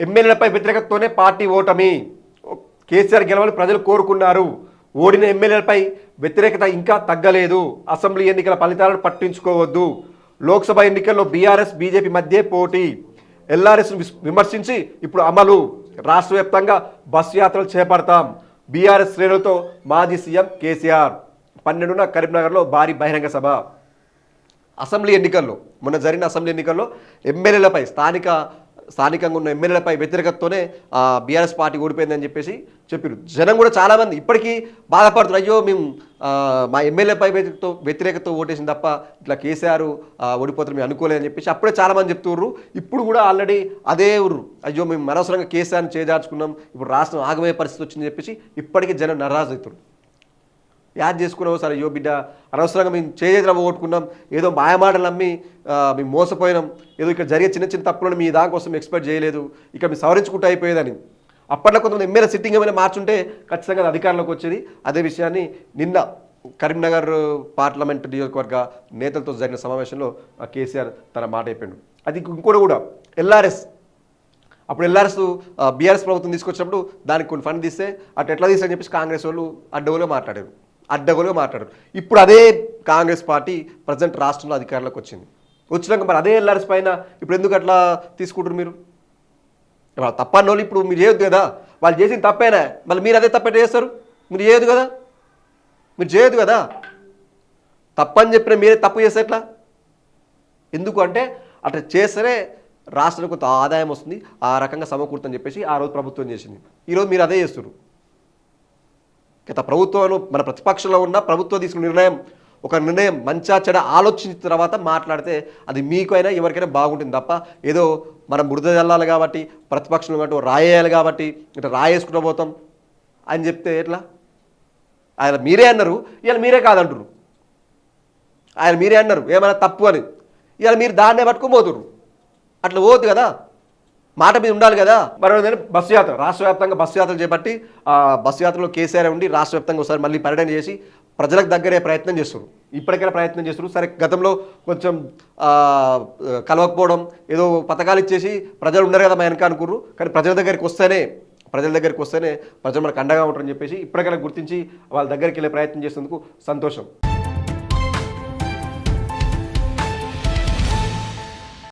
ఎమ్మెల్యేలపై వ్యతిరేకతతోనే party ఓటమి. కేసీఆర్ గెలవాలని ప్రజలు కోరుకున్నారు. ఓడిన ఎమ్మెల్యేలపై వ్యతిరేకత ఇంకా తగ్గలేదు. అసెంబ్లీ ఎన్నికల ఫలితాలను పట్టించుకోవద్దు. లోక్సభ ఎన్నికల్లో బీఆర్ఎస్ బీజేపీ మధ్య పోటీ. ఎల్ఆర్ఎస్ విమర్శించి ఇప్పుడు అమలు. రాష్ట్ర వ్యాప్తంగా బస్సు యాత్రలు చేపడతాం. బీఆర్ఎస్ శ్రేణులతో మాజీ సీఎం కేసీఆర్. 12న కరీంనగర్లో భారీ బహిరంగ సభ. అసెంబ్లీ ఎన్నికల్లో మొన్న జరిగిన అసెంబ్లీ ఎన్నికల్లో ఎమ్మెల్యేలపై స్థానికంగా ఉన్న ఎమ్మెల్యేలపై వ్యతిరేకతతోనే బీఆర్ఎస్ పార్టీ ఓడిపోయిందని చెప్పేసి చెప్పారు. జనం కూడా చాలామంది ఇప్పటికీ బాధపడుతున్నారు. అయ్యో మేము మా ఎమ్మెల్యేపై వ్యతిరేకతతో ఓటేసింది తప్ప ఇట్లా కేసీఆర్ ఓడిపోతారు మేము అనుకోలేదని చెప్పేసి అప్పుడే చాలామంది చెప్తున్నారు. ఇప్పుడు కూడా ఆల్రెడీ అదే ఊరు అయ్యో మేము అనవసరంగా కేసీఆర్ని చేజార్చుకున్నాం, ఇప్పుడు రాష్ట్రం ఆగమయ్యే పరిస్థితి వచ్చిందని చెప్పేసి ఇప్పటికీ జనం నరాజు అవుతారు. యాద్ చేసుకున్నావు సరే అయ్యో బిడ్డ అనవసరంగా మేము చేతులు పోగొట్టుకున్నాం, ఏదో మాయమాటలు నమ్మి మేము మోసపోయినాం, ఏదో ఇక్కడ జరిగే చిన్న చిన్న తప్పులను మీ దానికోసం ఎక్స్పెక్ట్ చేయలేదు, ఇక్కడ మీరు సవరించుకుంటూ అయిపోయేదని. అప్పట్లో కొంతమంది ఎమ్మెల్యే సిట్టింగ్ ఏమైనా మార్చుంటే ఖచ్చితంగా అధికారంలోకి వచ్చేది. అదే విషయాన్ని నిన్న కరీంనగర్ పార్లమెంట్ నియోజకవర్గ నేతలతో జరిగిన సమావేశంలో కేసీఆర్ తన మాట అయిపోయాడు. అది ఇంకోటి కూడా ఎల్ఆర్ఎస్ అప్పుడు ఎల్ఆర్ఎస్ బీఆర్ఎస్ ప్రభుత్వం తీసుకొచ్చినప్పుడు దానికి కొన్ని ఫండ్ తీస్తే అటు ఎట్లా తీస్తారని చెప్పేసి కాంగ్రెస్ వాళ్ళు అడ్డగోలుగా మాట్లాడారు. ఇప్పుడు అదే కాంగ్రెస్ పార్టీ ప్రజెంట్ రాష్ట్రంలో అధికారంలోకి వచ్చినాక మరి అదే ఎల్ఆర్ఎస్ పైన ఇప్పుడు ఎందుకు అట్లా తీసుకుంటారు మీరు? తప్పని వాళ్ళు ఇప్పుడు మీరు చేయొద్దు కదా, వాళ్ళు చేసిన తప్పేనా, మళ్ళీ మీరు అదే తప్పేట చేస్తారు? మీరు చేయొద్దు కదా, తప్పని చెప్పిన మీరే తప్పు చేస్తే ఎట్లా? ఎందుకు అంటే అట్లా చేస్తేనే రాష్ట్రానికి కొంత ఆదాయం వస్తుంది, ఆ రకంగా సమకూరుతుందని చెప్పేసి ఆ రోజు ప్రభుత్వం చేసింది. ఈరోజు మీరు అదే చేస్తారు. గత ప్రభుత్వం మన ప్రతిపక్షంలో ఉన్న ప్రభుత్వం తీసుకున్న నిర్ణయం మంచా చెడ ఆలోచించిన తర్వాత మాట్లాడితే అది మీకైనా ఎవరికైనా బాగుంటుంది తప్ప ఏదో మనం బురద జల్లాలి కాబట్టి ప్రతిపక్షంలో కాబట్టి రాయేయాలి కాబట్టి ఇట్లా రాయేసుకుంటూ పోతాం అని చెప్తే ఎట్లా? ఆయన మీరే అన్నారు, ఇవాళ మీరే కాదంటారు. ఆయన మీరే అన్నారు ఏమైనా తప్పు అని, ఇవాళ మీరు దాన్నే పట్టుకొని పోతున్నారు. అట్లా పోదు కదా, మాట మీద ఉండాలి కదా. మరి బస్సు యాత్ర రాష్ట్ర వ్యాప్తంగా బస్సు యాత్రలు చేపట్టి బస్సు యాత్రలో కేసీఆర్ ఉండి రాష్ట్ర వ్యాప్తంగా ఒకసారి మళ్ళీ పర్యటన చేసి ప్రజలకు దగ్గరే ప్రయత్నం చేస్తున్నారు. ఇప్పటికైనా ప్రయత్నం చేస్తున్నారు. సరే గతంలో కొంచెం కలవకపోవడం, ఏదో పథకాలు ఇచ్చేసి ప్రజలు ఉండరు కదా మా వెనక అనుకుర్రు. కానీ ప్రజల దగ్గరికి వస్తేనే ప్రజలు మనకు అండగా ఉంటారని చెప్పేసి ఇప్పటికైనా గుర్తించి వాళ్ళ దగ్గరికి వెళ్ళే ప్రయత్నం చేసేందుకు సంతోషం.